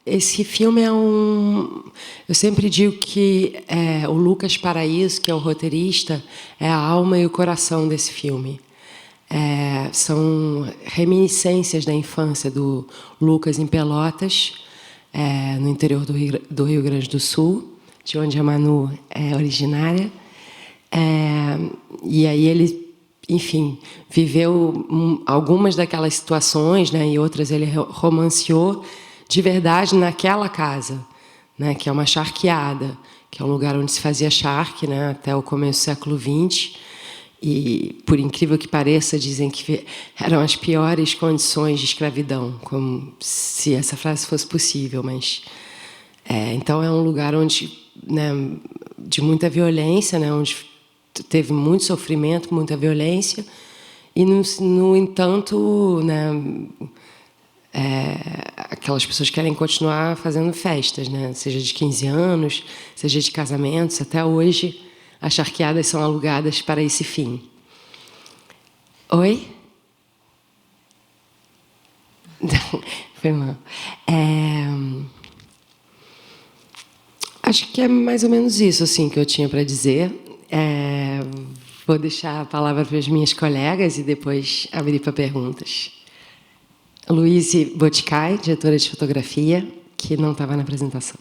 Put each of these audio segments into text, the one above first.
esse filme é um... Eu sempre digo que o Lucas Paraíso, que é o roteirista, é a alma e o coração desse filme. São reminiscências da infância do Lucas em Pelotas, no interior do Rio Grande do Sul, de onde a Manu é originária. E aí ele, enfim, viveu algumas daquelas situações, né, e outras ele romanceou de verdade naquela casa, né, que é uma charqueada, que é um lugar onde se fazia charque, né, até o começo do século XX. E, por incrível que pareça, dizem que eram as piores condições de escravidão, como se essa frase fosse possível. Mas então é um lugar onde, né, de muita violência, né, onde teve muito sofrimento, muita violência, e no entanto, né, aquelas pessoas querem continuar fazendo festas, né, seja de 15 anos, seja de casamentos. Até hoje as charqueadas são alugadas para esse fim. Oi? Foi mal. Acho que é mais ou menos isso assim, que eu tinha para dizer. Vou deixar a palavra para as minhas colegas e depois abrir para perguntas. Luíse Boticai, diretora de fotografia, que não estava na apresentação.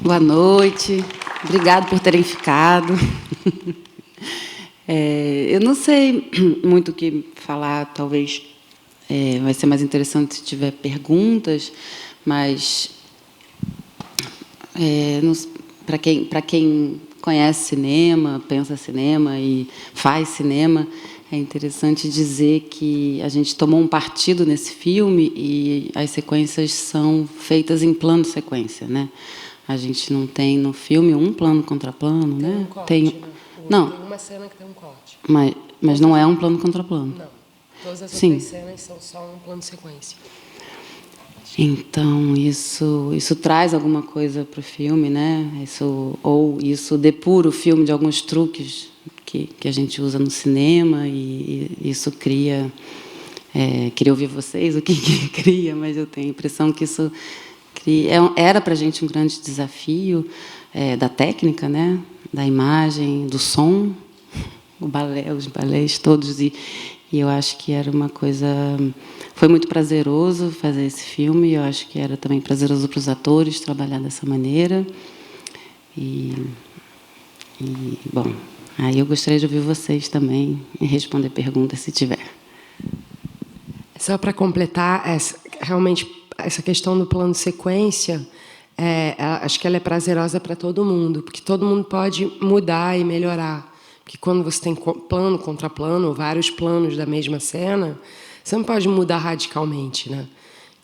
Boa noite. Obrigado por terem ficado. Eu não sei muito o que falar, talvez vai ser mais interessante se tiver perguntas, mas para quem conhece cinema, pensa cinema e faz cinema, é interessante dizer que a gente tomou um partido nesse filme e as sequências são feitas em plano sequência, né? A gente não tem no filme um plano contra plano, tem né? Um corte, né? Não. Tem uma cena que tem um corte. Mas não é um plano contra plano. Não. Todas as Sim. outras cenas são só um plano sequência. Então, isso traz alguma coisa para o filme, né? Isso depura o filme de alguns truques que a gente usa no cinema, e isso cria... queria ouvir vocês o que cria, mas eu tenho a impressão que isso era para a gente um grande desafio da técnica, né? Da imagem, do som, os balés todos, e eu acho que era uma coisa... Foi muito prazeroso fazer esse filme, eu acho que era também prazeroso para os atores trabalhar dessa maneira. Bom, aí eu gostaria de ouvir vocês também e responder perguntas, se tiver. Só para completar, realmente, essa questão do plano sequência, acho que ela é prazerosa para todo mundo, porque todo mundo pode mudar e melhorar. Porque quando você tem plano contra plano, vários planos da mesma cena, você não pode mudar radicalmente, né?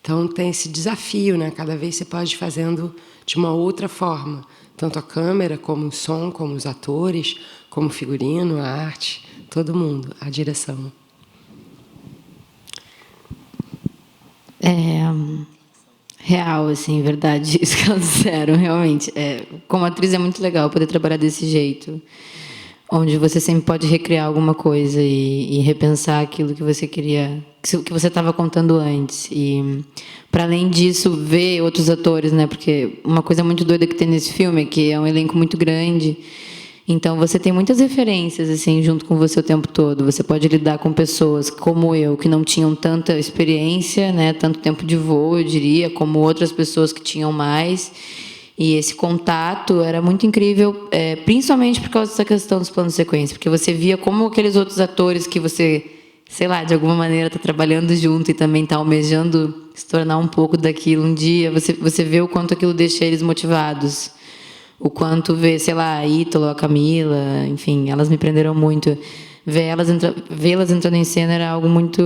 Então tem esse desafio, né? Cada vez você pode ir fazendo de uma outra forma, tanto a câmera, como o som, como os atores, como o figurino, a arte, todo mundo, a direção. Real, assim, verdade, isso que elas disseram, realmente. Como atriz é muito legal poder trabalhar desse jeito, onde você sempre pode recriar alguma coisa e repensar aquilo que você queria, que você estava contando antes. E, para além disso, ver outros atores, né? Porque uma coisa muito doida que tem nesse filme é que é um elenco muito grande. Então, você tem muitas referências assim junto com você o tempo todo. Você pode lidar com pessoas como eu, que não tinham tanta experiência, né, tanto tempo de voo, eu diria, como outras pessoas que tinham mais. E esse contato era muito incrível, principalmente por causa dessa questão dos planos de sequência, porque você via como aqueles outros atores que você, sei lá, de alguma maneira está trabalhando junto e também está almejando se tornar um pouco daquilo um dia, você vê o quanto aquilo deixa eles motivados. O quanto ver, sei lá, a Ítalo, a Camila, enfim, elas me prenderam muito. Vê-las entrando em cena era algo muito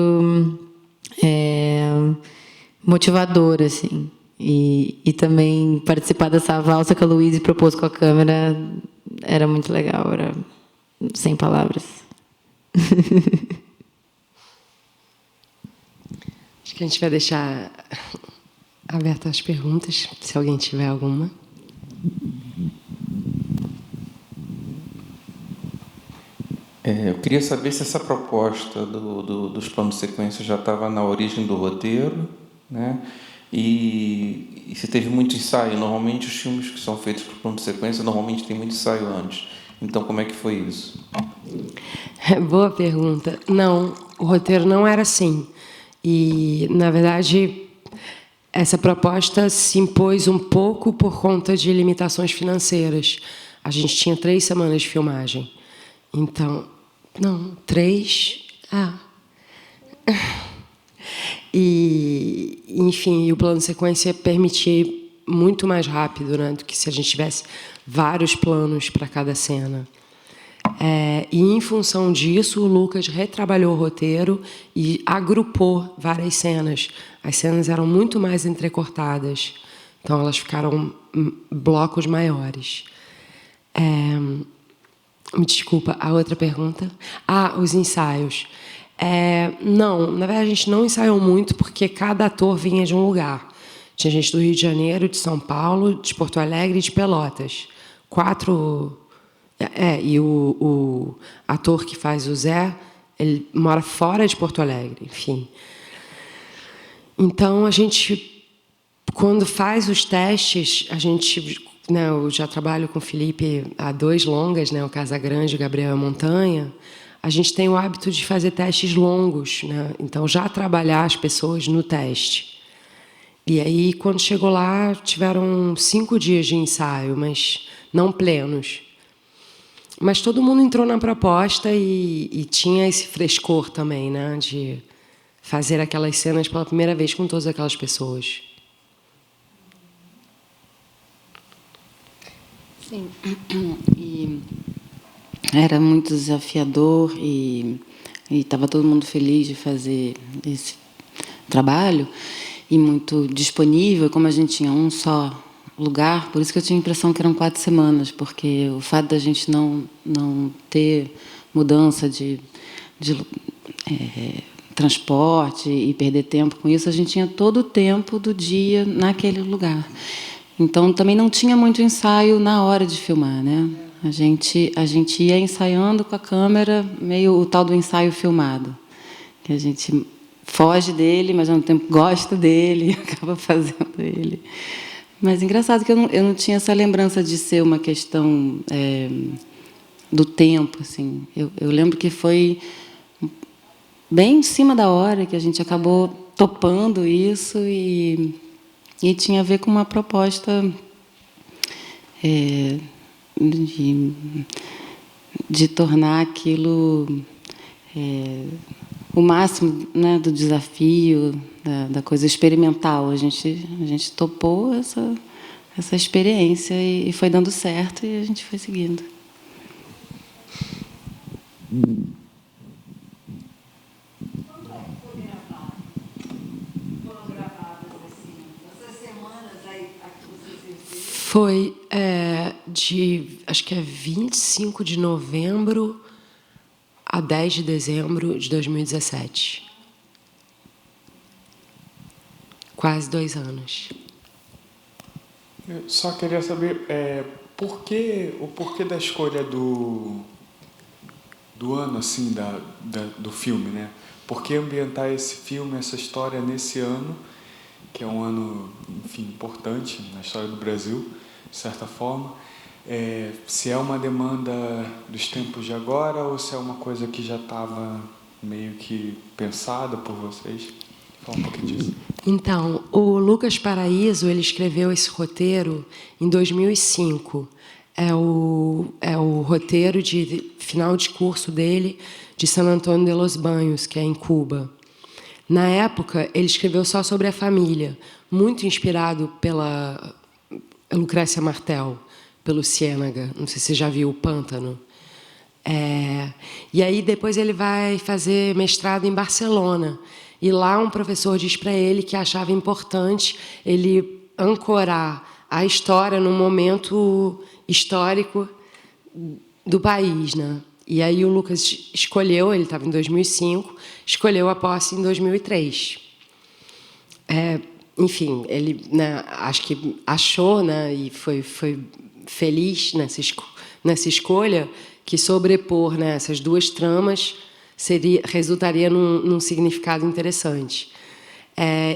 motivador, assim. E também participar dessa valsa que a Luíse propôs com a câmera era muito legal, era sem palavras. Acho que a gente vai deixar abertas as perguntas, se alguém tiver alguma. Eu queria saber se essa proposta dos planos de sequência já estava na origem do roteiro, né? E se teve muito ensaio? Normalmente os filmes que são feitos por plano de sequência, normalmente tem muito ensaio antes. Então, como é que foi isso? Boa pergunta. Não, o roteiro não era assim. E, na verdade, essa proposta se impôs um pouco por conta de limitações financeiras. A gente tinha 3 semanas de filmagem. Então, não, 3... E, enfim, o plano de sequência permitia muito mais rápido, né, do que se a gente tivesse vários planos para cada cena. E, em função disso, o Lucas retrabalhou o roteiro e agrupou várias cenas. As cenas eram muito mais entrecortadas, então elas ficaram blocos maiores. Me desculpa, a outra pergunta? Os ensaios. Não, na verdade, a gente não ensaiou muito, porque cada ator vinha de um lugar. Tinha gente do Rio de Janeiro, de São Paulo, de Porto Alegre e de Pelotas. 4... e o ator que faz o Zé, ele mora fora de Porto Alegre, enfim. Então, a gente, quando faz os testes, a gente, né, eu já trabalho com o Felipe há 2 longas, né, o Casa Grande e o Gabriel Montanha. A gente tem o hábito de fazer testes longos, né? Então, já trabalhar as pessoas no teste. E aí, quando chegou lá, tiveram 5 dias de ensaio, mas não plenos. Mas todo mundo entrou na proposta e tinha esse frescor também, né, de fazer aquelas cenas pela primeira vez com todas aquelas pessoas. Sim. E era muito desafiador e estava todo mundo feliz de fazer esse trabalho e muito disponível. Como a gente tinha um só lugar, por isso que eu tinha a impressão que eram 4 semanas, porque o fato da gente não ter mudança de transporte e perder tempo com isso, a gente tinha todo o tempo do dia naquele lugar. Então, também não tinha muito ensaio na hora de filmar, né? A gente ia ensaiando com a câmera, meio o tal do ensaio filmado, que a gente foge dele, mas ao mesmo tempo gosta dele e acaba fazendo ele. Mas engraçado que eu não tinha essa lembrança de ser uma questão do tempo, assim. Eu lembro que foi bem em cima da hora que a gente acabou topando isso e tinha a ver com uma proposta de tornar aquilo o máximo, né, do desafio, da coisa experimental. A gente topou essa experiência e foi dando certo e a gente foi seguindo. Foi acho que é 25 de novembro a 10 de dezembro de 2017. Quase 2 anos. Eu só queria saber o porquê da escolha do ano, assim, do filme, né? Por que ambientar esse filme, essa história nesse ano, que é um ano, enfim, importante na história do Brasil, de certa forma. Se é uma demanda dos tempos de agora ou se é uma coisa que já estava meio que pensada por vocês? Fala um pouquinho disso. Então, o Lucas Paraíso, ele escreveu esse roteiro em 2005. É o roteiro de final de curso dele de San Antonio de los Baños, que é em Cuba. Na época, ele escreveu só sobre a família, muito inspirado pela Lucrécia Martel, pelo Ciénaga. Não sei se você já viu O Pântano. E aí, depois, ele vai fazer mestrado em Barcelona. E lá, um professor diz para ele que achava importante ele ancorar a história num momento histórico do país, né? E aí o Lucas escolheu, ele estava em 2005, escolheu a posse em 2003. Enfim, ele, né, acho que achou, né, e foi feliz nessa escolha, que sobrepor, né, essas 2 tramas resultaria num significado interessante.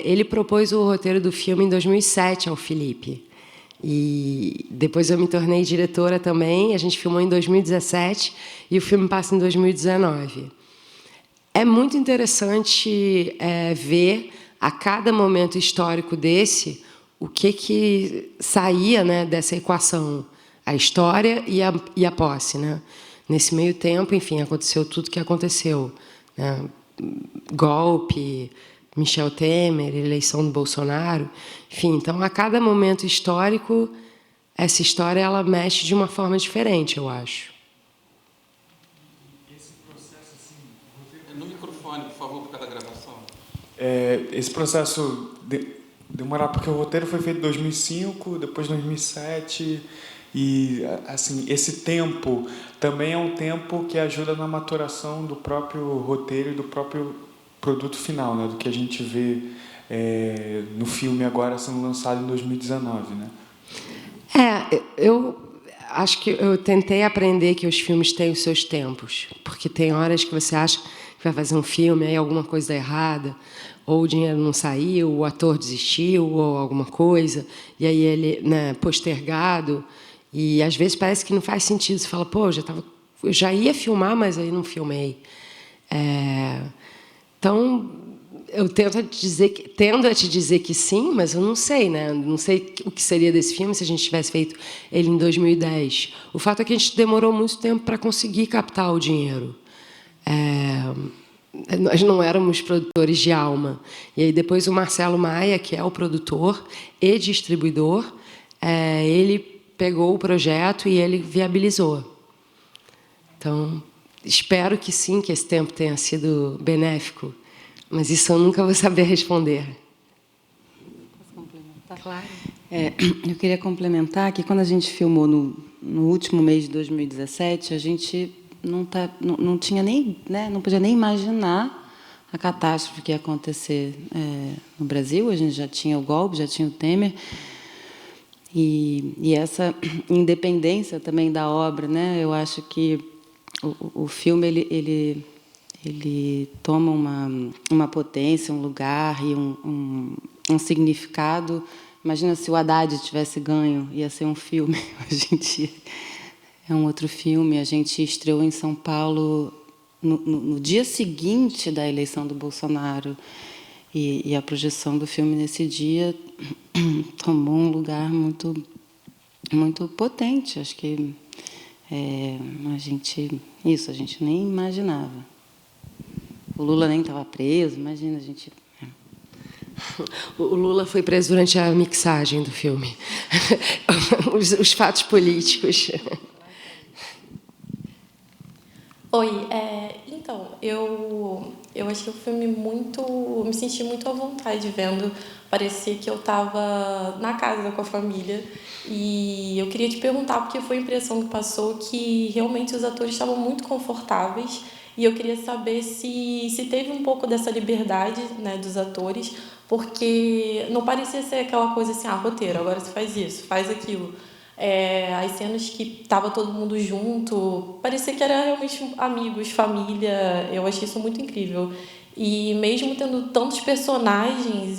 Ele propôs o roteiro do filme em 2007 ao Felipe. E depois eu me tornei diretora também. A gente filmou em 2017 e o filme passa em 2019. É muito interessante ver a cada momento histórico desse o que saía, né, dessa equação, a história e a posse, né? Nesse meio tempo, enfim, aconteceu tudo que aconteceu, né? Golpe, Michel Temer, eleição do Bolsonaro, enfim. Então, a cada momento histórico, essa história ela mexe de uma forma diferente, eu acho. Esse processo, assim, no microfone, por favor, por causa da gravação. Esse processo demorar, porque o roteiro foi feito em 2005, depois 2007, e assim, esse tempo também é um tempo que ajuda na maturação do próprio roteiro e do próprio produto final, né, do que a gente vê no filme agora sendo lançado em 2019, né? Eu acho que eu tentei aprender que os filmes têm os seus tempos, porque tem horas que você acha que vai fazer um filme, aí alguma coisa dá errada, ou o dinheiro não saiu, o ator desistiu, ou alguma coisa, e aí ele, né, postergado, e às vezes parece que não faz sentido. Você fala, pô, eu já ia filmar, mas aí não filmei. Então, eu tendo a te dizer que sim, mas eu não sei, né? Não sei o que seria desse filme se a gente tivesse feito ele em 2010. O fato é que a gente demorou muito tempo para conseguir captar o dinheiro. Nós não éramos produtores de alma. E aí depois o Marcelo Maia, que é o produtor e distribuidor, ele pegou o projeto e ele viabilizou. Então, espero que sim, que esse tempo tenha sido benéfico, mas isso eu nunca vou saber responder. Posso complementar? Claro. Eu queria complementar que quando a gente filmou no último mês de 2017, a gente não tinha nem, né, não podia nem imaginar a catástrofe que ia acontecer no Brasil. A gente já tinha o golpe, já tinha o Temer, e essa independência também da obra, né? Eu acho que o filme ele toma uma potência, um lugar e um significado. Imagina se o Haddad tivesse ganho, ia ser um filme. A gente é um outro filme. A gente estreou em São Paulo no dia seguinte da eleição do Bolsonaro, e a projeção do filme nesse dia tomou um lugar muito, muito potente. Acho que a gente nem imaginava. O Lula nem estava preso, imagina, a gente... O Lula foi preso durante a mixagem do filme. Os fatos políticos. Oi, então, eu achei o filme me senti muito à vontade vendo. Parecia que eu estava na casa com a família. E eu queria te perguntar, porque foi a impressão que passou, que realmente os atores estavam muito confortáveis. E eu queria saber se teve um pouco dessa liberdade, né, dos atores, porque não parecia ser aquela coisa assim, roteiro, agora você faz isso, faz aquilo. As cenas que estava todo mundo junto, parecia que era realmente amigos, família. Eu achei isso muito incrível. E mesmo tendo tantos personagens,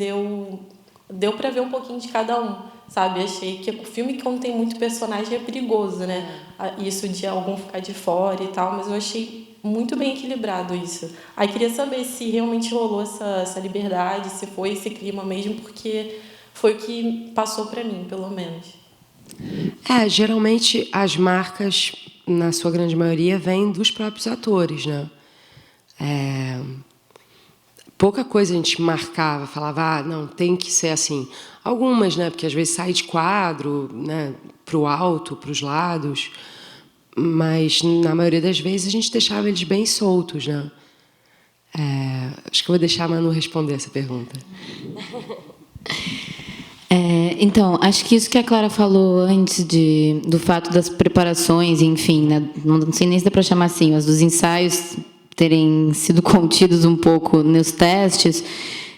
deu para ver um pouquinho de cada um, sabe? Achei que o filme, quando tem muito personagem, é perigoso, né? Isso de algum ficar de fora e tal, mas eu achei muito bem equilibrado isso. Aí queria saber se realmente rolou essa liberdade, se foi esse clima mesmo, porque foi o que passou para mim, pelo menos. Geralmente as marcas, na sua grande maioria, vêm dos próprios atores, né? Pouca coisa a gente marcava, falava, não, tem que ser assim. Algumas, né? Porque às vezes sai de quadro, né? Para o alto, para os lados, mas na maioria das vezes a gente deixava eles bem soltos, né? Acho que eu vou deixar a Manu responder essa pergunta. Então, acho que isso que a Clara falou antes do fato das preparações, enfim, né, não sei nem se dá para chamar assim, mas dos ensaios terem sido contidos um pouco nos testes,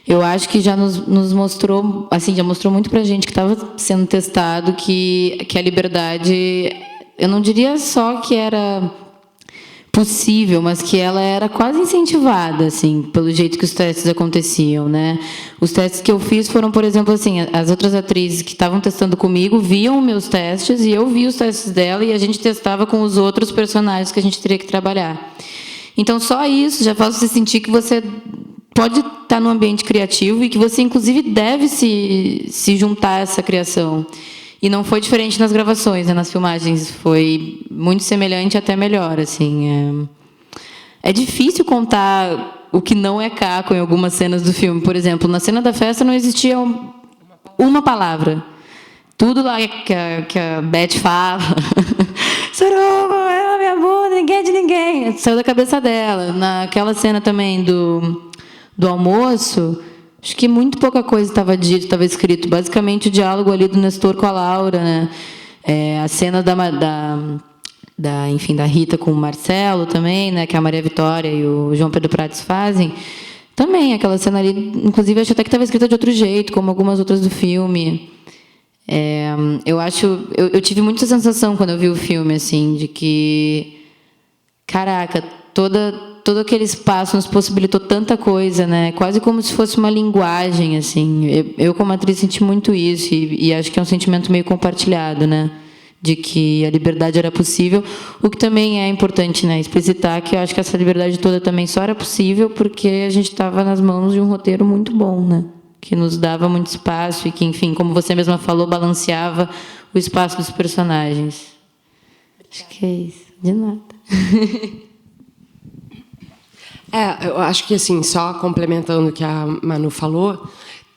eu acho que já nos mostrou, assim, já mostrou muito para a gente que estava sendo testado que a liberdade, eu não diria só que era possível, mas que ela era quase incentivada, assim, pelo jeito que os testes aconteciam, né? Os testes que eu fiz foram, por exemplo, assim, as outras atrizes que estavam testando comigo viam meus testes e eu via os testes dela e a gente testava com os outros personagens que a gente teria que trabalhar. Então, só isso já faz você sentir que você pode estar num ambiente criativo e que você, inclusive, deve se juntar a essa criação. E não foi diferente nas gravações, né, nas filmagens. Foi muito semelhante, até melhor. Assim, é difícil contar o que não é Caco em algumas cenas do filme. Por exemplo, na cena da festa não existia uma palavra. Tudo lá que a Beth fala... Suruba, é a minha bunda, ninguém é de ninguém. Saiu da cabeça dela. Naquela cena também do almoço... Acho que muito pouca coisa estava dito, estava escrito. Basicamente, o diálogo ali do Nestor com a Laura, né? A cena enfim, da Rita com o Marcelo também, né? Que a Maria Vitória e o João Pedro Prates fazem. Também, aquela cena ali, inclusive, acho até que estava escrita de outro jeito, como algumas outras do filme. Eu tive muita sensação quando eu vi o filme, assim, de que, caraca, todo aquele espaço nos possibilitou tanta coisa, né? Quase como se fosse uma linguagem, assim. Eu como atriz senti muito isso e acho que é um sentimento meio compartilhado, né? De que a liberdade era possível, o que também é importante, né? Explicitar que eu acho que essa liberdade toda também só era possível porque a gente estava nas mãos de um roteiro muito bom, né? Que nos dava muito espaço e que, enfim, como você mesma falou, balanceava o espaço dos personagens. Acho que é isso. De nada. Eu acho que, assim, só complementando o que a Manu falou,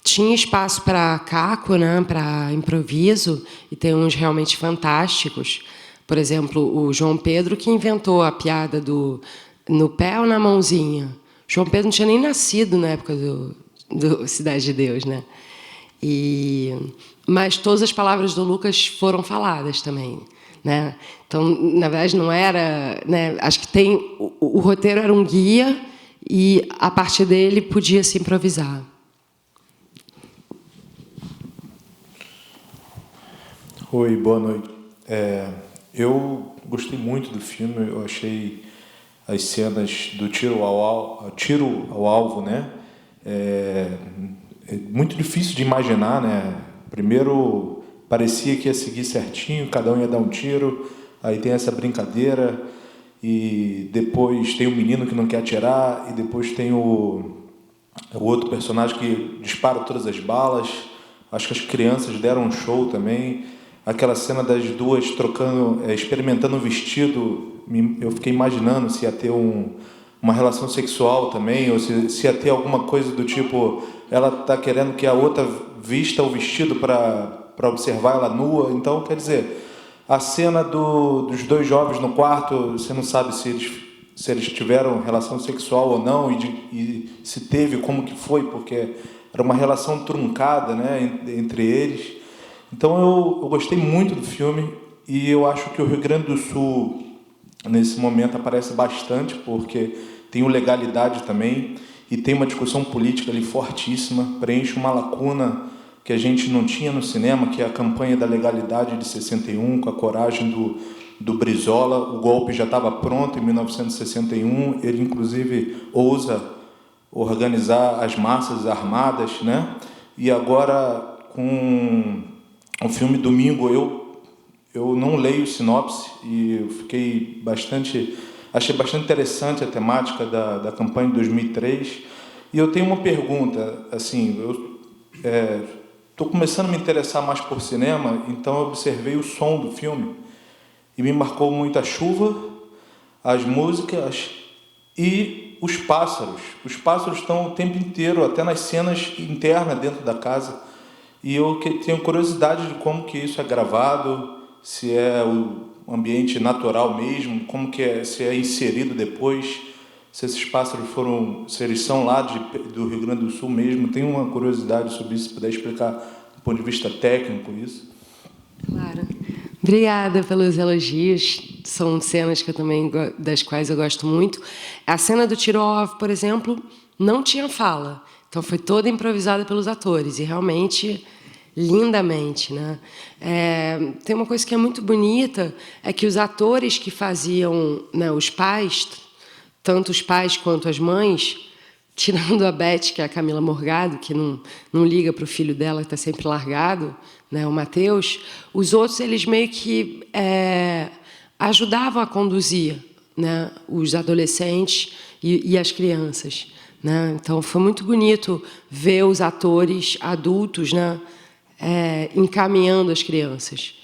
tinha espaço para Caco, né, para improviso, e tem uns realmente fantásticos. Por exemplo, o João Pedro, que inventou a piada do no pé ou na mãozinha. O João Pedro não tinha nem nascido na época do Cidade de Deus, né? Mas todas as palavras do Lucas foram faladas também, né? Então, na verdade, não era, né? Acho que o roteiro era um guia e a partir dele podia se improvisar. Oi, boa noite. Eu gostei muito do filme. Eu achei as cenas do tiro ao alvo, né? É muito difícil de imaginar, né? Primeiro parecia que ia seguir certinho, cada um ia dar um tiro. Aí tem essa brincadeira, e depois tem o menino que não quer atirar, e depois tem o outro personagem que dispara todas as balas. Acho que as crianças deram um show também. Aquela cena das duas trocando, experimentando o vestido, eu fiquei imaginando se ia ter uma relação sexual também, ou se ia ter alguma coisa do tipo, ela está querendo que a outra vista o vestido para observar ela nua. Então, quer dizer... A cena dos dois jovens no quarto, você não sabe se eles tiveram relação sexual ou não, e se teve, como que foi, porque era uma relação truncada, né, entre eles. Então eu gostei muito do filme, e eu acho que o Rio Grande do Sul, nesse momento, aparece bastante, porque tem o Legalidade também, e tem uma discussão política ali fortíssima, preenche uma lacuna que a gente não tinha no cinema, que é a campanha da legalidade de 61, com a coragem do Brizola. O golpe já estava pronto em 1961, ele inclusive ousa organizar as massas armadas, né? E agora, com o filme Domingo, eu não leio sinopse, e eu achei bastante interessante a temática da campanha de 2003. E eu tenho uma pergunta, assim, estou começando a me interessar mais por cinema, então eu observei o som do filme e me marcou muito a chuva, as músicas e os pássaros. Os pássaros estão o tempo inteiro, até nas cenas internas dentro da casa. E eu tenho curiosidade de como que isso é gravado, se é o ambiente natural mesmo, como que se é inserido depois, se esses pássaros se eles são lá do Rio Grande do Sul mesmo. Tenho uma curiosidade sobre isso, se puder explicar do ponto de vista técnico isso. Claro. Obrigada pelos elogios. São cenas que das quais eu gosto muito. A cena do tiro ao alvo, por exemplo, não tinha fala. Então foi toda improvisada pelos atores. E realmente lindamente, né? Tem uma coisa que é muito bonita, é que os atores que faziam, né, os pais, tanto os pais quanto as mães, tirando a Beth, que é a Camila Morgado, que não liga para o filho dela, que está sempre largado, né, o Matheus, os outros eles meio que ajudavam a conduzir, né, os adolescentes e as crianças, né? Então foi muito bonito ver os atores adultos, né, encaminhando as crianças.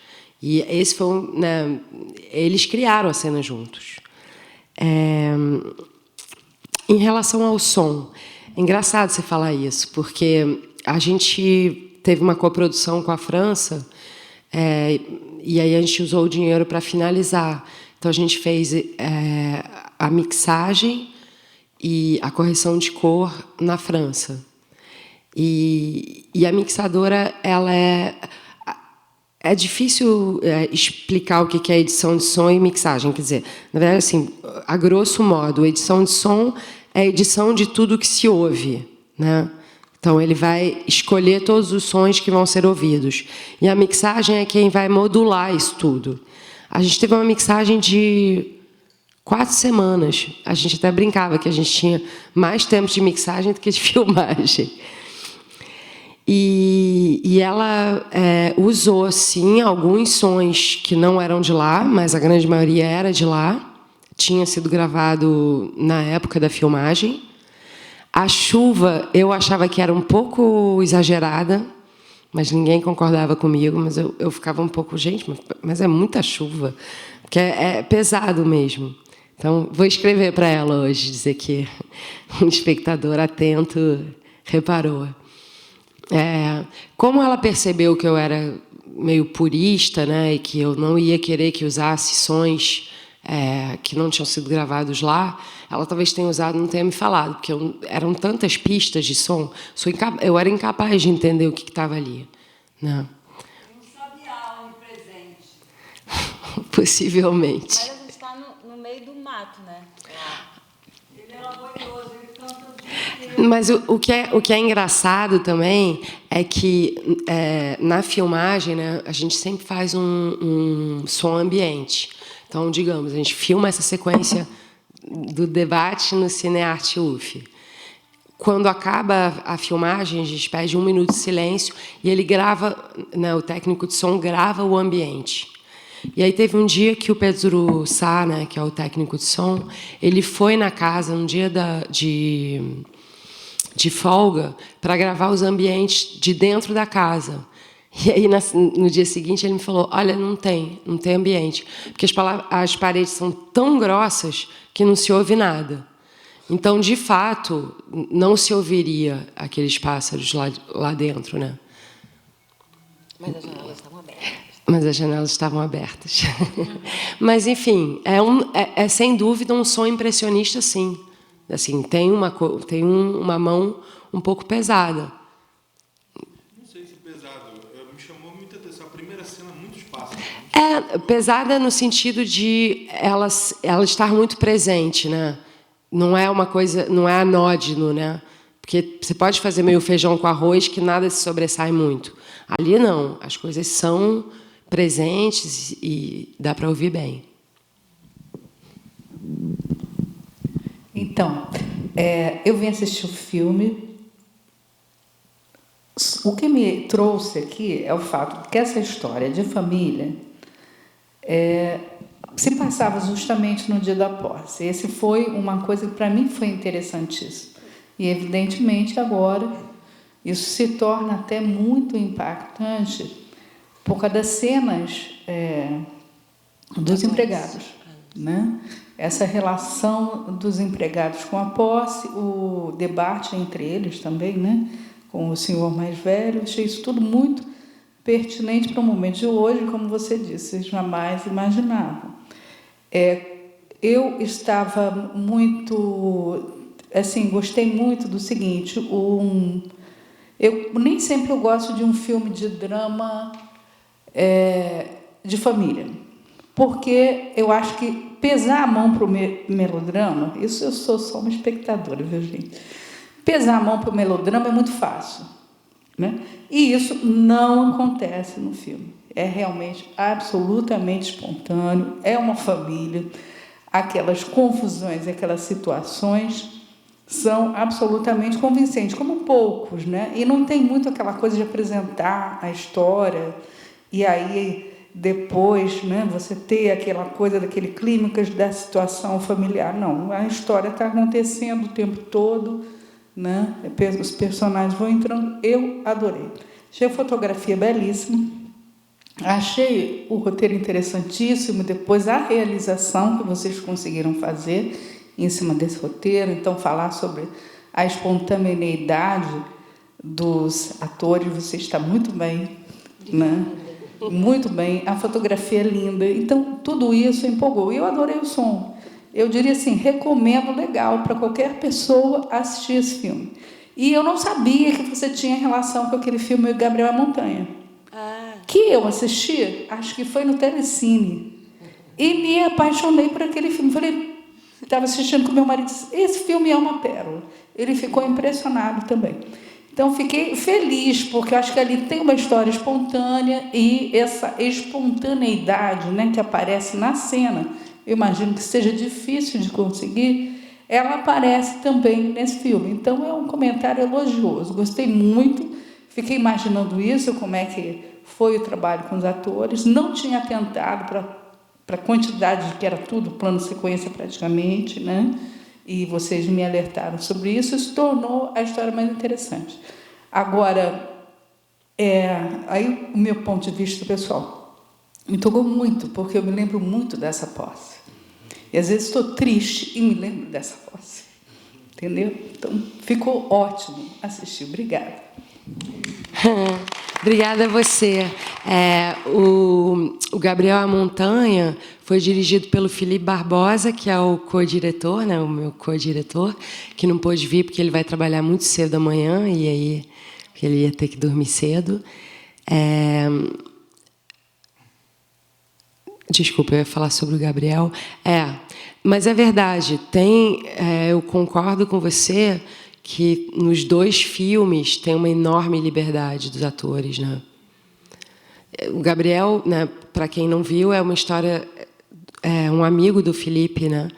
E esse foi, né, eles criaram a cena juntos. Em relação ao som, é engraçado você falar isso, porque a gente teve uma coprodução com a França, e aí a gente usou o dinheiro para finalizar. Então a gente fez a mixagem e a correção de cor na França. E a mixadora, ela é difícil explicar o que é edição de som e mixagem. Quer dizer, na verdade, assim, a grosso modo, a edição de som é a edição de tudo que se ouve, né? Então, ele vai escolher todos os sons que vão ser ouvidos. E a mixagem é quem vai modular isso tudo. A gente teve uma mixagem de 4 semanas. A gente até brincava que a gente tinha mais tempo de mixagem do que de filmagem. E ela usou, sim, alguns sons que não eram de lá, mas a grande maioria era de lá. Tinha sido gravado na época da filmagem. A chuva, eu achava que era um pouco exagerada, mas ninguém concordava comigo, mas eu ficava um pouco, gente, mas é muita chuva, porque é pesado mesmo. Então, vou escrever para ela hoje, dizer que um espectador atento reparou. Como ela percebeu que eu era meio purista, né, e que eu não ia querer que usasse sons que não tinham sido gravados lá, ela talvez tenha usado, não tenha me falado, porque eram tantas pistas de som, eu era incapaz de entender o que estava ali, né? Um sabiá presente. Possivelmente. Mas a gente está no meio do mato, né? Ele é laborioso, ele canta o dia inteiro. Mas o que é engraçado também é que na filmagem, né, a gente sempre faz um som ambiente. Então, digamos, a gente filma essa sequência do debate no Cinearte UF. Quando acaba a filmagem, a gente pede 1 minuto de silêncio e ele grava, né, o técnico de som grava o ambiente. E aí teve um dia que o Pedro Sá, né, que é o técnico de som, ele foi na casa um dia de folga para gravar os ambientes de dentro da casa. E aí, no dia seguinte, ele me falou, olha, não tem ambiente, porque as paredes são tão grossas que não se ouve nada. Então, de fato, não se ouviria aqueles pássaros lá dentro, né? Mas as janelas estavam abertas. Mas as janelas estavam abertas. Mas, enfim, sem dúvida um som impressionista, sim. Assim, tem uma mão um pouco pesada. Pesada no sentido de ela estar muito presente, né? Não é uma coisa, não é anódino, né? Porque você pode fazer meio feijão com arroz que nada se sobressai muito. Ali não, as coisas são presentes e dá para ouvir bem. Então, eu vim assistir o filme. O que me trouxe aqui é o fato de que essa história de família se passava justamente no dia da posse. Esse foi uma coisa que para mim foi interessantíssima. E evidentemente agora isso se torna até muito impactante por causa das cenas dos empregados, né? Essa relação dos empregados com a posse, o debate entre eles também, né? Com o senhor mais velho, achei isso tudo muito pertinente para o momento de hoje, como você disse, jamais imaginavam. Eu estava muito, assim, gostei muito do seguinte, eu nem sempre eu gosto de um filme de drama de família, porque eu acho que pesar a mão para o melodrama, isso eu sou só uma espectadora, viu, gente? Pesar a mão para o melodrama é muito fácil. né? E isso não acontece no filme. É realmente absolutamente espontâneo, é uma família. Aquelas confusões, aquelas situações são absolutamente convincentes, como poucos, né? E não tem muito aquela coisa de apresentar a história e aí depois, né, você ter aquela coisa daquele clímax da situação familiar. Não, a história está acontecendo o tempo todo, né? Os personagens vão entrando. Eu adorei. Achei a fotografia belíssima, achei o roteiro interessantíssimo, depois a realização que vocês conseguiram fazer em cima desse roteiro, então falar sobre a espontaneidade dos atores, você está muito bem, né? Muito bem, a fotografia é linda, então tudo isso empolgou. E eu adorei o som. Eu diria assim, recomendo legal para qualquer pessoa assistir esse filme. E eu não sabia que você tinha relação com aquele filme Gabriel a Montanha. Que eu assisti, acho que foi no Telecine. E me apaixonei por aquele filme. Falei, estava assistindo com meu marido, disse, esse filme é uma pérola. Ele ficou impressionado também. Então, fiquei feliz, porque eu acho que ali tem uma história espontânea e essa espontaneidade, né, que aparece na cena, eu imagino que seja difícil de conseguir, ela aparece também nesse filme. Então, é um comentário elogioso. Gostei muito, fiquei imaginando isso, como é que foi o trabalho com os atores. Não tinha atentado para a quantidade, que era tudo plano sequência praticamente, né? E vocês me alertaram sobre isso, isso tornou a história mais interessante. Agora, aí o meu ponto de vista pessoal me tocou muito, porque eu me lembro muito dessa posse. E às vezes estou triste e me lembro dessa posse. Entendeu? Então, ficou ótimo assistir. Obrigada. Obrigada a você. O Gabriel a Montanha foi dirigido pelo Felipe Barbosa, que é o co-diretor, né, o meu co-diretor, que não pôde vir porque ele vai trabalhar muito cedo amanhã e aí ele ia ter que dormir cedo. Desculpa, eu ia falar sobre o Gabriel. Mas é verdade, eu concordo com você que nos dois filmes tem uma enorme liberdade dos atores, né? O Gabriel, né, para quem não viu, é uma história, um amigo do Felipe, né,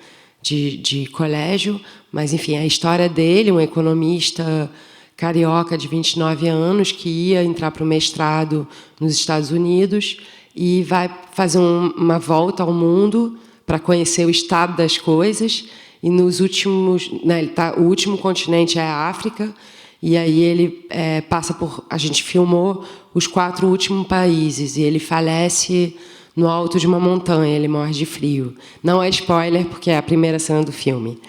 de colégio, mas enfim, a história dele, um economista carioca de 29 anos que ia entrar para o mestrado nos Estados Unidos e vai fazer uma volta ao mundo para conhecer o estado das coisas. E nos últimos, né, o último continente é a África, e aí ele passa por... A gente filmou os 4 últimos países, e ele falece no alto de uma montanha, ele morre de frio. Não é spoiler, porque é a primeira cena do filme.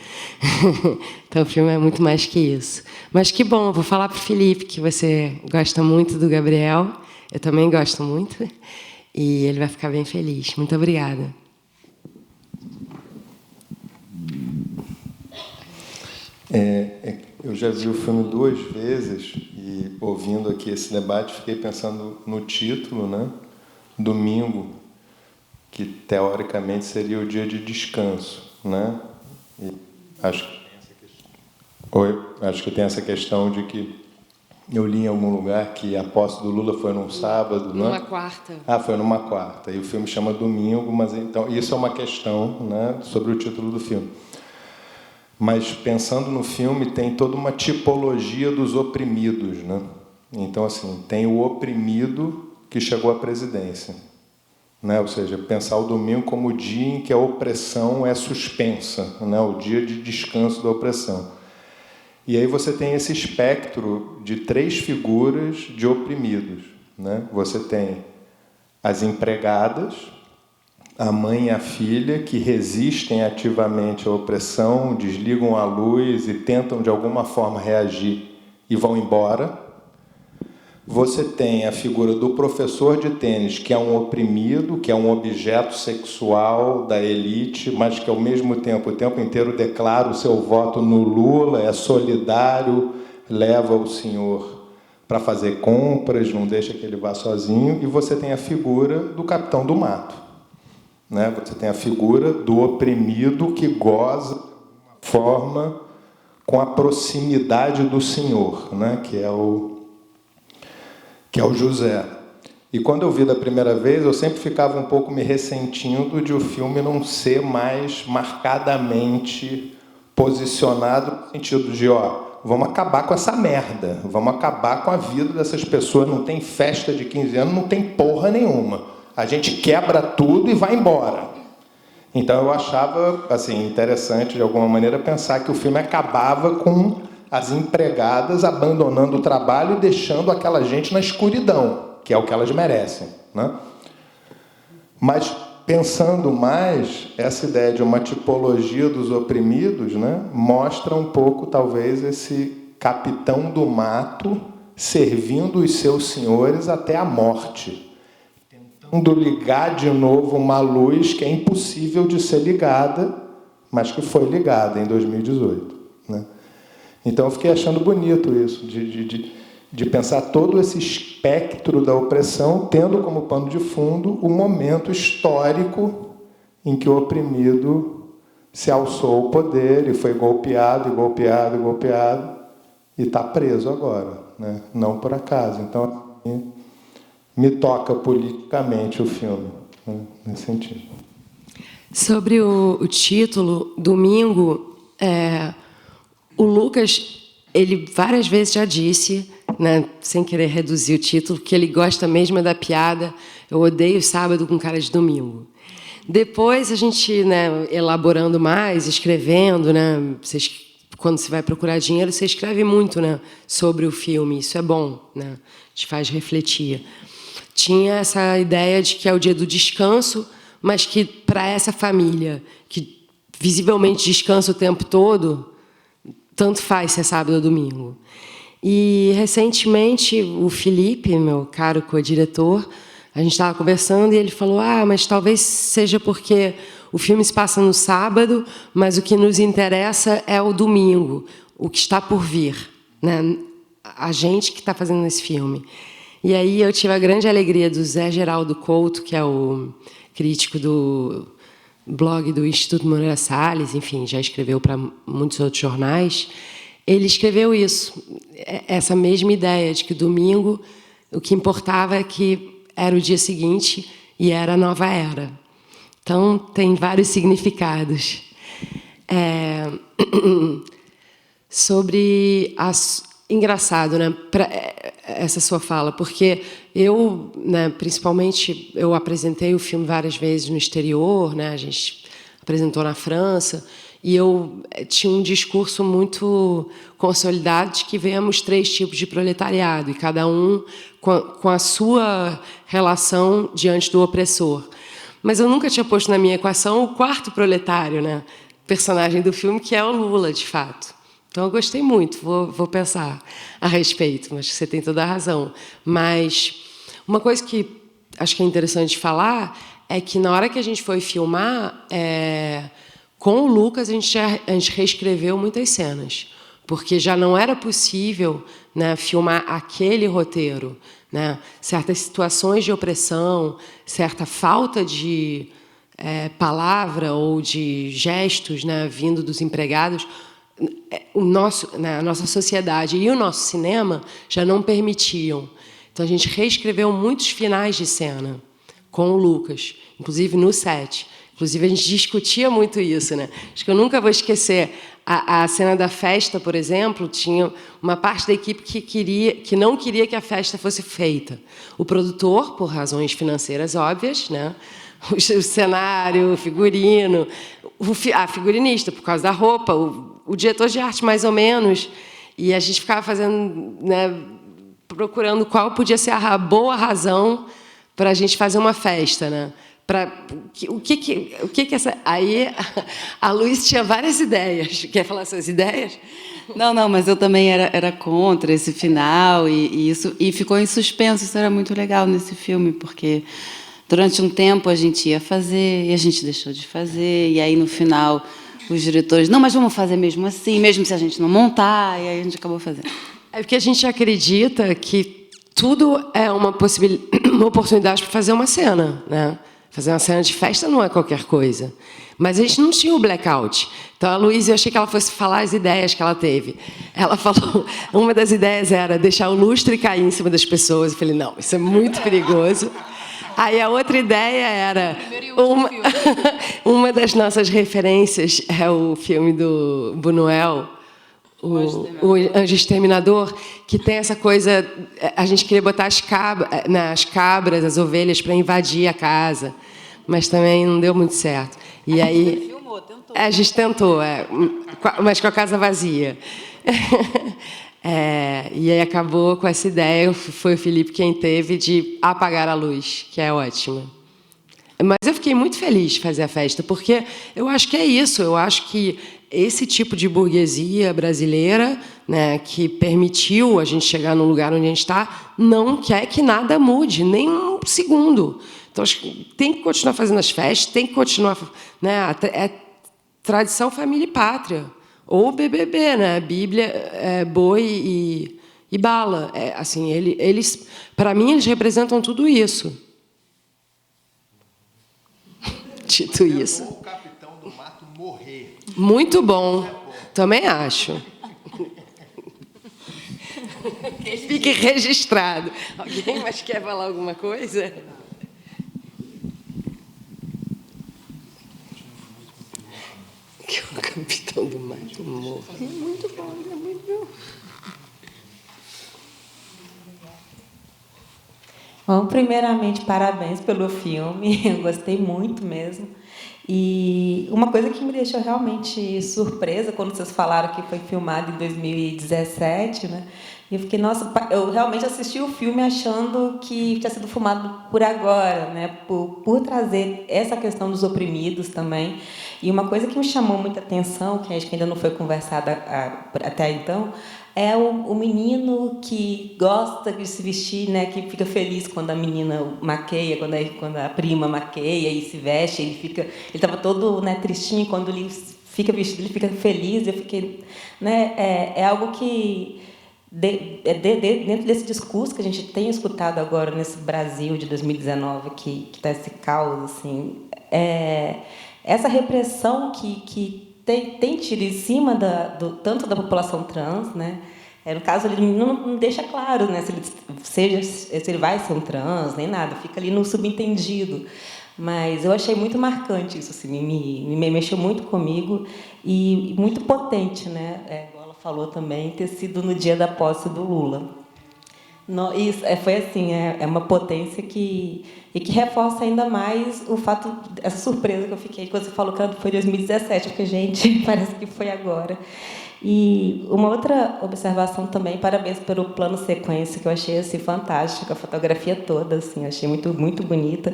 Então, o filme é muito mais que isso. Mas que bom, vou falar para o Felipe que você gosta muito do Gabriel, eu também gosto muito, e ele vai ficar bem feliz. Muito obrigada. Eu já vi o filme 2 vezes e, ouvindo aqui esse debate, fiquei pensando no título, né? Domingo, que teoricamente seria o dia de descanso, né? E acho que tem essa questão de que eu li em algum lugar que a posse do Lula foi num sábado, né? Numa quarta. Foi numa quarta. E o filme chama Domingo, mas então isso é uma questão, né, sobre o título do filme. Mas, pensando no filme, tem toda uma tipologia dos oprimidos, né? Então, assim, tem o oprimido que chegou à presidência, né? Ou seja, pensar o domingo como o dia em que a opressão é suspensa, né? O dia de descanso da opressão. E aí você tem esse espectro de 3 figuras de oprimidos, né? Você tem as empregadas, a mãe e a filha, que resistem ativamente à opressão, desligam a luz e tentam, de alguma forma, reagir e vão embora. Você tem a figura do professor de tênis, que é um oprimido, que é um objeto sexual da elite, mas que, ao mesmo tempo, o tempo inteiro declara o seu voto no Lula, é solidário, leva o senhor para fazer compras, não deixa que ele vá sozinho. E você tem a figura do capitão do mato, né? Você tem a figura do oprimido que goza, de alguma forma, com a proximidade do Senhor, né? Que é o que é o José. E quando eu vi da primeira vez, eu sempre ficava um pouco me ressentindo de o filme não ser mais marcadamente posicionado no sentido de, vamos acabar com essa merda, vamos acabar com a vida dessas pessoas, não tem festa de 15 anos, não tem porra nenhuma. A gente quebra tudo e vai embora. Então eu achava assim, interessante, de alguma maneira, pensar que o filme acabava com as empregadas abandonando o trabalho e deixando aquela gente na escuridão, que é o que elas merecem, né? Mas, pensando mais, essa ideia de uma tipologia dos oprimidos, né, mostra um pouco, talvez, esse capitão do mato servindo os seus senhores até a morte, tentando ligar de novo uma luz que é impossível de ser ligada, mas que foi ligada em 2018, né? Então, eu fiquei achando bonito isso, de pensar todo esse espectro da opressão, tendo como pano de fundo o momento histórico em que o oprimido se alçou ao poder e foi golpeado, e golpeado, e golpeado, e está preso agora, né? Não por acaso. Então, me toca politicamente o filme, né? Nesse sentido. Sobre o título, Domingo, o Lucas, ele várias vezes já disse, né, sem querer reduzir o título, que ele gosta mesmo da piada "eu odeio sábado com cara de domingo". Depois a gente, né, elaborando mais, escrevendo, né, quando você vai procurar dinheiro, você escreve muito, né, sobre o filme. Isso é bom, né, te faz refletir. Tinha essa ideia de que é o dia do descanso, mas que para essa família que visivelmente descansa o tempo todo, tanto faz se é sábado ou domingo. E, recentemente, o Felipe, meu caro co-diretor, a gente estava conversando e ele falou: mas talvez seja porque o filme se passa no sábado, mas o que nos interessa é o domingo, o que está por vir, né? A gente que está fazendo esse filme. E aí eu tive a grande alegria do Zé Geraldo Couto, que é o crítico do blog do Instituto Moreira Salles, enfim, já escreveu para muitos outros jornais. Ele escreveu isso, essa mesma ideia de que domingo o que importava é que era o dia seguinte e era a nova era. Então, tem vários significados. Sobre engraçado, né, essa sua fala, porque eu, né, principalmente, eu apresentei o filme várias vezes no exterior, né, a gente apresentou na França, e eu tinha um discurso muito consolidado de que vemos 3 tipos de proletariado, e cada um com a sua relação diante do opressor. Mas eu nunca tinha posto na minha equação o 4º proletário, né, personagem do filme, que é o Lula, de fato. Então, eu gostei muito, vou pensar a respeito, mas você tem toda a razão. Mas uma coisa que acho que é interessante falar é que, na hora que a gente foi filmar, com o Lucas, a gente reescreveu muitas cenas, porque já não era possível, né, filmar aquele roteiro, né? Certas situações de opressão, certa falta de palavra ou de gestos, né, vindo dos empregados, a nossa sociedade e o nosso cinema já não permitiam. Então, a gente reescreveu muitos finais de cena com o Lucas, inclusive no set. Inclusive, a gente discutia muito isso, né? Acho que eu nunca vou esquecer a cena da festa, por exemplo. Tinha uma parte da equipe que não queria que a festa fosse feita. O produtor, por razões financeiras óbvias, né? O cenário, o figurino, a figurinista, por causa da roupa, o diretor de arte, mais ou menos. E a gente ficava fazendo, né, procurando qual podia ser a boa razão para a gente fazer uma festa, né? O que essa... Aí a Luiz tinha várias ideias. Quer falar suas ideias? Não, mas eu também era contra esse final e ficou em suspenso. Isso era muito legal nesse filme, porque durante um tempo a gente ia fazer e a gente deixou de fazer, e aí no final os diretores: não, mas vamos fazer mesmo assim, mesmo se a gente não montar, e aí a gente acabou fazendo. É porque a gente acredita que tudo é uma oportunidade para fazer uma cena, né? Fazer uma cena de festa não é qualquer coisa. Mas a gente não tinha o blackout. Então, a Luísa, eu achei que ela fosse falar as ideias que ela teve. Ela falou, uma das ideias era deixar o lustre cair em cima das pessoas. Eu falei, não, isso é muito perigoso. Aí a outra ideia era... Uma das nossas referências é o filme do Buñuel, o Anjo Exterminador, que tem essa coisa... A gente queria botar as cabras, as ovelhas, para invadir a casa, mas também não deu muito certo. E aí... A gente tentou, mas com a casa vazia. E aí acabou com essa ideia, foi o Felipe quem teve, de apagar a luz, que é ótima. Mas eu fiquei muito feliz de fazer a festa, porque eu acho que é isso, eu acho que esse tipo de burguesia brasileira, né, que permitiu a gente chegar no lugar onde a gente está, não quer que nada mude, nem um segundo. Então, acho que tem que continuar fazendo as festas, tem que continuar... Né, é tradição família e pátria. Ou BBB, né? Bíblia, boi e bala. Assim, eles, para mim, eles representam tudo isso. Dito isso. O Capitão do Mato morrer. Muito bom. Também acho. Que fique registrado. Alguém mais quer falar alguma coisa? Que o Capitão do Mato morre. É muito bom, é muito bom. Bom, primeiramente, parabéns pelo filme. Eu gostei muito mesmo. E uma coisa que me deixou realmente surpresa quando vocês falaram que foi filmado em 2017, né? E eu fiquei, nossa, eu realmente assisti o filme achando que tinha sido filmado por agora, né? Por trazer essa questão dos oprimidos também. E uma coisa que me chamou muita atenção, que acho que ainda não foi conversada até então, é o menino que gosta de se vestir, né? Que fica feliz quando a menina maqueia, quando a prima maqueia e se veste, ele estava todo, né, tristinho, quando ele fica vestido, ele fica feliz. Eu fiquei, né? É algo que dentro desse discurso que a gente tem escutado agora nesse Brasil de 2019, que está esse caos, assim, essa repressão que tem tido em cima tanto da população trans, né? No caso, ele não deixa claro, né, se ele vai ser um trans, nem nada, fica ali no subentendido. Mas eu achei muito marcante isso, assim, me mexeu muito comigo e muito potente, né? Igual ela falou também, ter sido no dia da posse do Lula. Isso, foi assim, é uma potência que reforça ainda mais o fato, essa surpresa que eu fiquei quando você falou que foi 2017, porque, gente, parece que foi agora. E uma outra observação também, parabéns pelo plano sequência, que eu achei assim, fantástico, a fotografia toda, assim, achei muito, muito bonita.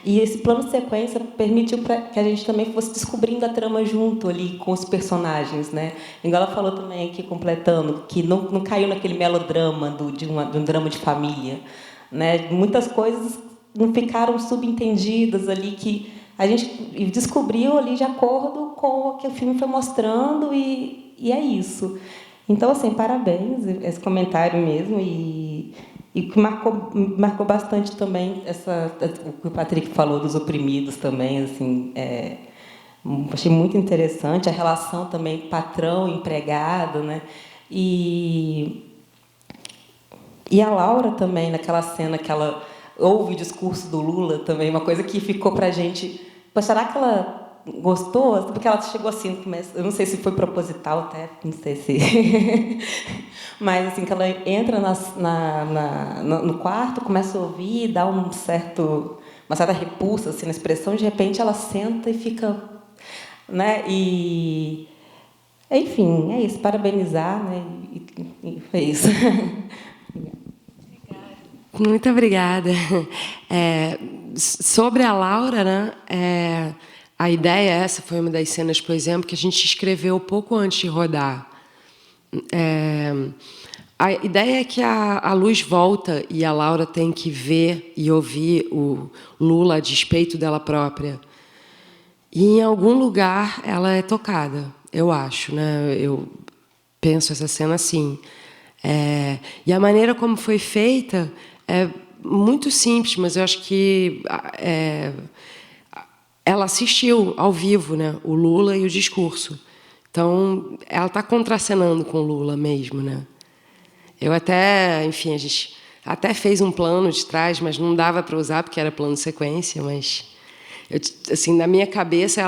E esse plano sequência permitiu que a gente também fosse descobrindo a trama junto ali com os personagens, né? Igual ela falou também aqui, completando, que não caiu naquele melodrama de um drama de família, né? Muitas coisas não ficaram subentendidas ali, que a gente descobriu ali de acordo com o que o filme foi mostrando e é isso. Então, assim, parabéns, esse comentário mesmo, e que marcou bastante também o que o Patrick falou dos oprimidos também, assim, achei muito interessante a relação também patrão-empregado, né? E a Laura também, naquela cena que ela ouve o discurso do Lula também, uma coisa que ficou pra gente, será que ela gostou? Porque ela chegou assim no começo, eu não sei se foi proposital até, não sei se... Mas, assim, que ela entra no quarto, começa a ouvir, dá uma certa repulsa, assim, na expressão, de repente ela senta e fica... Né? E... Enfim, é isso, parabenizar, né? E é isso. Muito obrigada. Sobre a Laura, né? A ideia, essa foi uma das cenas, por exemplo, que a gente escreveu pouco antes de rodar. A ideia é que a luz volta e a Laura tem que ver e ouvir o Lula a despeito dela própria. E, em algum lugar, ela é tocada, eu acho, né? Eu penso essa cena assim. E a maneira como foi feita é muito simples, mas eu acho que ela assistiu ao vivo, né, o Lula e o discurso. Então, ela está contracenando com o Lula mesmo, né? Eu até, enfim, a gente até fez um plano de trás, mas não dava para usar porque era plano de sequência, mas assim, na minha cabeça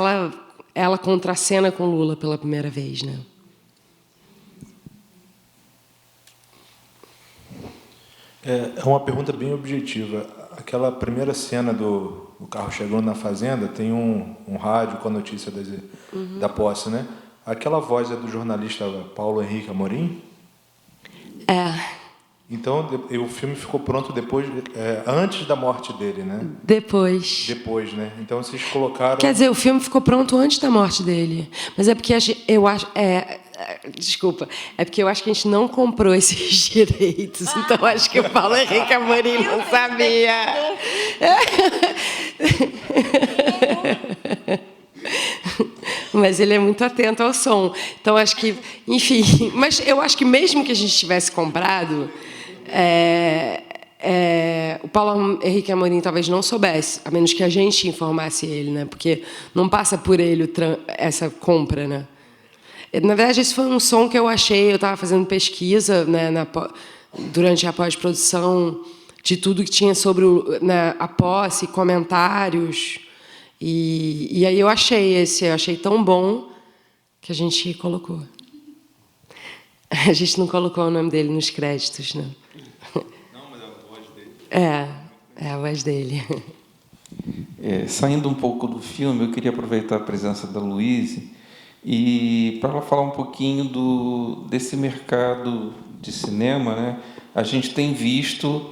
ela contracena com o Lula pela primeira vez, né? É uma pergunta bem objetiva. Aquela primeira cena do carro chegando na fazenda, tem um rádio com a notícia da posse, né? Aquela voz é do jornalista Paulo Henrique Amorim? É. Então, o filme ficou pronto depois, antes da morte dele, né? Depois. Depois, né? Então, vocês colocaram... Quer dizer, o filme ficou pronto antes da morte dele. Mas é porque eu acho... desculpa. É porque eu acho que a gente não comprou esses direitos. Então, acho que o Paulo Henrique Amorim não sabia. Mas ele é muito atento ao som. Então, acho que... Enfim... Mas eu acho que mesmo que a gente tivesse comprado... o Paulo Henrique Amorim talvez não soubesse, a menos que a gente informasse ele, né? Porque não passa por ele essa compra, né? Na verdade, esse foi um som que eu achei, eu estava fazendo pesquisa, né, durante a pós-produção de tudo que tinha sobre a posse, comentários, e aí eu achei tão bom que a gente colocou. A gente não colocou o nome dele nos créditos, né? Não, mas é a voz dele. É a voz dele. Saindo um pouco do filme, eu queria aproveitar a presença da Luíse e para ela falar um pouquinho desse mercado de cinema, né? A gente tem visto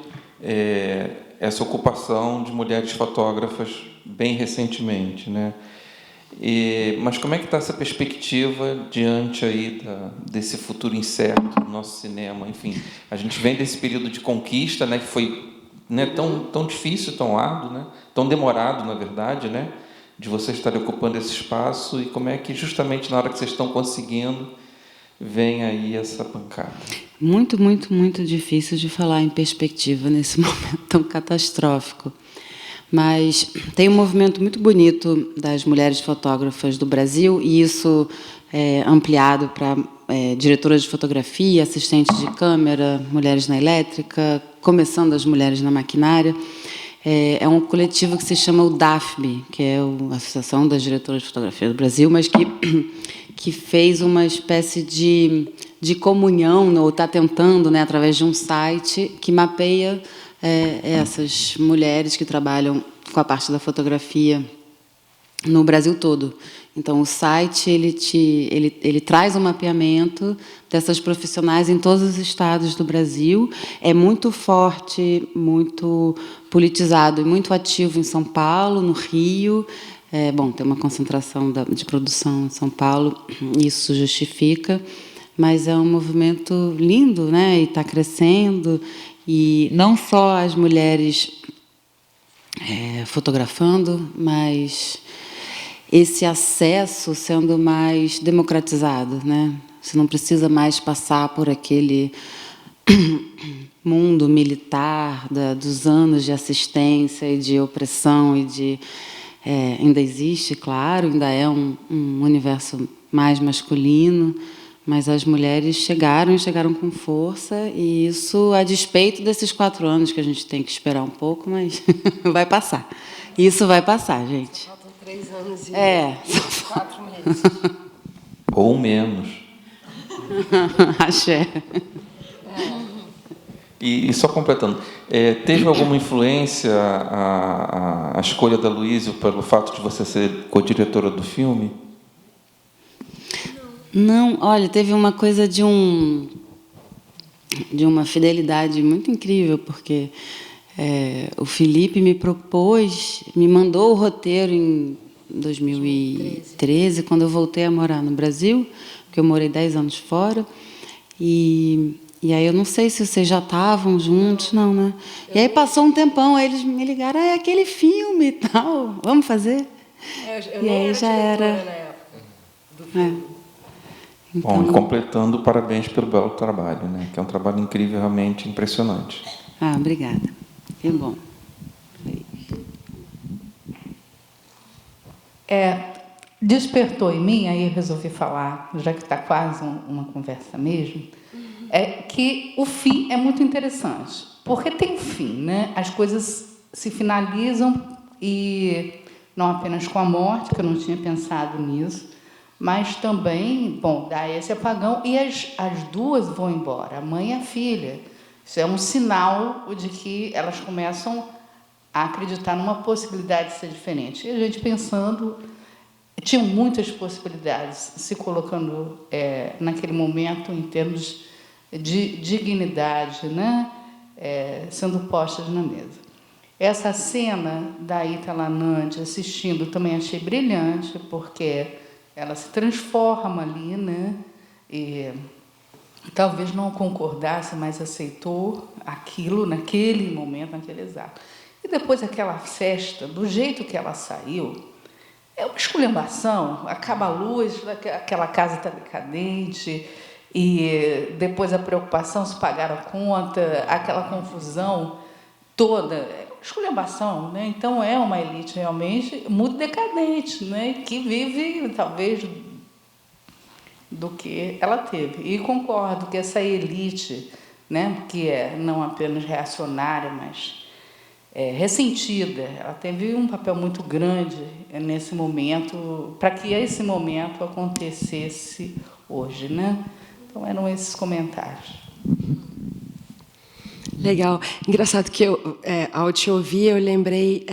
essa ocupação de mulheres fotógrafas bem recentemente, né? Mas como é que está essa perspectiva diante aí desse futuro incerto do nosso cinema? Enfim, a gente vem desse período de conquista, né, que foi, né, tão difícil, tão árduo, né, tão demorado, na verdade, né, de vocês estarem ocupando esse espaço, e como é que justamente na hora que vocês estão conseguindo vem aí essa pancada? Muito, muito, muito difícil de falar em perspectiva nesse momento tão catastrófico. Mas tem um movimento muito bonito das mulheres fotógrafas do Brasil, e isso é ampliado para diretoras de fotografia, assistentes de câmera, mulheres na elétrica, começando as mulheres na maquinária. É um coletivo que se chama o DAFB, que é a Associação das Diretoras de Fotografia do Brasil, mas que fez uma espécie de comunhão, ou está tentando, né, através de um site que mapeia essas mulheres que trabalham com a parte da fotografia no Brasil todo. Então, o site ele traz um mapeamento dessas profissionais em todos os estados do Brasil. É muito forte, muito politizado e muito ativo em São Paulo, no Rio. Tem uma concentração de produção em São Paulo, isso justifica, mas é um movimento lindo, né? E está crescendo. E não só as mulheres fotografando, mas esse acesso sendo mais democratizado, né? Você não precisa mais passar por aquele mundo militar dos anos de assistência e de opressão e de ainda existe, claro, ainda é um universo mais masculino. Mas as mulheres chegaram com força, e isso a despeito desses 4 anos que a gente tem que esperar um pouco, mas vai passar. Isso vai passar, gente. Faltam 3 anos e 4 meses. Ou menos. Axé. E só completando, teve alguma influência a escolha da Luíse pelo fato de você ser co-diretora do filme? Não, olha, teve uma coisa de uma fidelidade muito incrível, porque o Felipe me mandou o roteiro em 2013, quando eu voltei a morar no Brasil, porque eu morei 10 anos fora, e aí eu não sei se vocês já estavam juntos, não, né? E aí passou um tempão, aí eles me ligaram, é aquele filme e tal, vamos fazer? E aí já era na época do filme. Então, bom, e completando, parabéns pelo belo trabalho, né? Que é um trabalho incrível, realmente impressionante. Obrigada. Que bom. despertou em mim, aí eu resolvi falar, já que está quase uma conversa mesmo, é que o fim é muito interessante, porque tem um fim, né? As coisas se finalizam, e não apenas com a morte, que eu não tinha pensado nisso, mas também, bom, dá esse apagão, e as duas vão embora, a mãe e a filha. Isso é um sinal de que elas começam a acreditar numa possibilidade de ser diferente. E a gente pensando, tinham muitas possibilidades se colocando naquele momento em termos de dignidade, né? Sendo postas na mesa. Essa cena da Ítala Nandi assistindo também achei brilhante, porque ela se transforma ali, né? E talvez não concordasse, mas aceitou aquilo naquele momento, naquele exato. E depois aquela festa, do jeito que ela saiu, é uma esculhambação, acaba a luz, aquela casa está decadente, e depois a preocupação se pagar a conta, aquela confusão toda, esculhambação, né? Então é uma elite realmente muito decadente, né? Que vive talvez do que ela teve. E concordo que essa elite, né, que é não apenas reacionária, mas ressentida, ela teve um papel muito grande nesse momento, para que esse momento acontecesse hoje, né? Então eram esses comentários. Legal. Engraçado que ao te ouvir, eu lembrei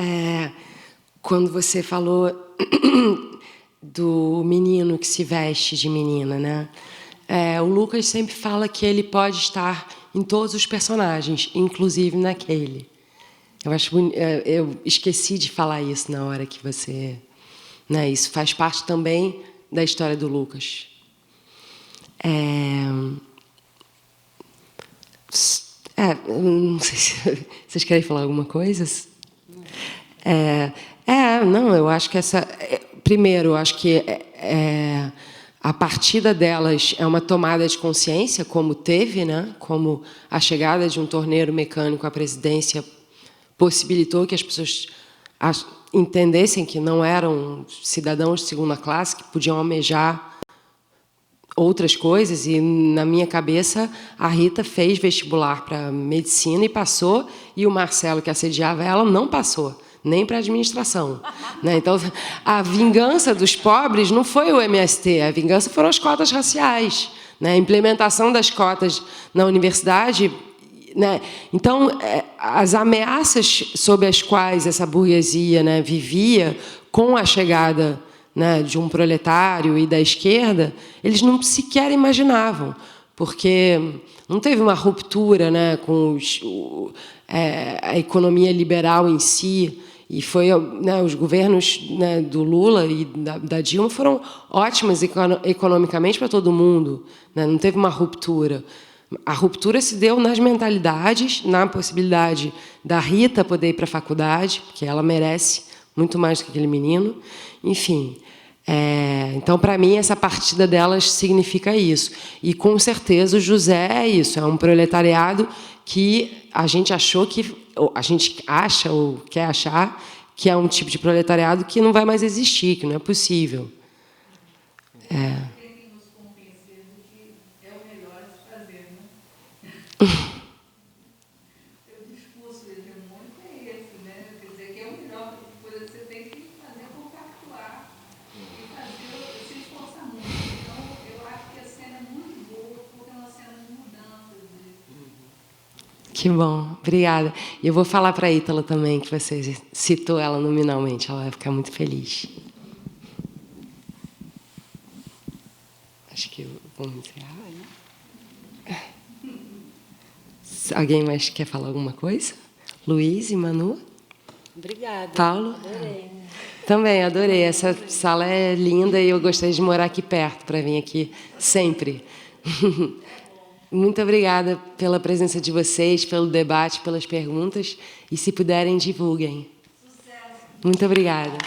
quando você falou do menino que se veste de menina, né? O Lucas sempre fala que ele pode estar em todos os personagens, inclusive naquele. Eu esqueci de falar isso na hora que você... Né? Isso faz parte também da história do Lucas. Não sei se vocês querem falar alguma coisa. Não, eu acho que essa... Primeiro, eu acho que a partida delas é uma tomada de consciência, como teve, né? Como a chegada de um torneiro mecânico à presidência possibilitou que as pessoas entendessem que não eram cidadãos de segunda classe, que podiam almejar outras coisas. E, na minha cabeça, a Rita fez vestibular para medicina e passou, e o Marcelo, que assediava ela, não passou, nem para administração, né? Então, a vingança dos pobres não foi o MST, a vingança foram as cotas raciais, né? A implementação das cotas na universidade, né? Então, as ameaças sob as quais essa burguesia, né, vivia com a chegada, né, de um proletário e da esquerda, eles não sequer imaginavam, porque não teve uma ruptura, né, com a economia liberal em si, e foi, né, os governos, né, do Lula e da Dilma foram ótimos economicamente para todo mundo, né, não teve uma ruptura. A ruptura se deu nas mentalidades, na possibilidade da Rita poder ir para a faculdade, porque ela merece muito mais do que aquele menino. Enfim, então, para mim, essa partida delas significa isso. E, com certeza, o José é isso, é um proletariado que a gente achou que... a gente acha ou quer achar que é um tipo de proletariado que não vai mais existir, que não é possível. O discurso hegemônico é esse, né? Quer dizer, que é o melhor que você tem que fazer é compactuar e se esforçar muito. Então, eu acho que a cena é muito boa, porque é uma cena de mudança. Que bom, obrigada. E eu vou falar para a Ítala também, que você citou ela nominalmente, ela vai ficar muito feliz. Acho que vamos encerrar, né? Alguém mais quer falar alguma coisa? Luiz e Manu? Obrigada. Paulo? Adorei. Também, adorei. Essa sala é linda e eu gostaria de morar aqui perto, para vir aqui sempre. Muito obrigada pela presença de vocês, pelo debate, pelas perguntas. E, se puderem, divulguem. Muito obrigada.